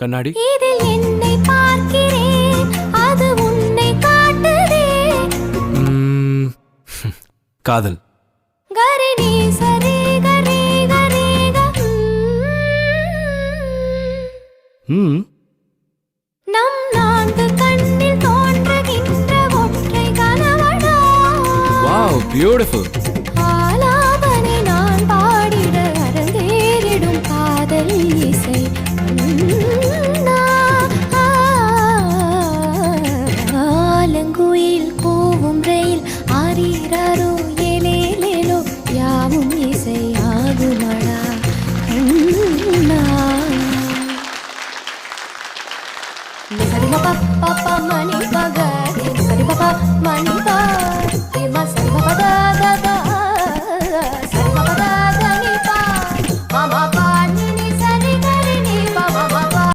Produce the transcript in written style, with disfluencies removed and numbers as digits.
கண்ணாடி. இதில் என்னை பார்க்கிறேன், அது உன்னை காட்டுதே. காதல். கரிணி சரி கரி கரி நம் நான்கு கண்ணில் தோன்றுகின்ற ஒற்றை கனவடா. Wow, beautiful. ஆலாபனை நான் பாடிட அரங்கேறிடும் காதல் இசை. ஆலங்குயில் கூவும் ரயில் ஆரீரோ ஏலேலேலோ யாவும் இசை ஆகுமடா கண்ணா. மணி பக மணி பக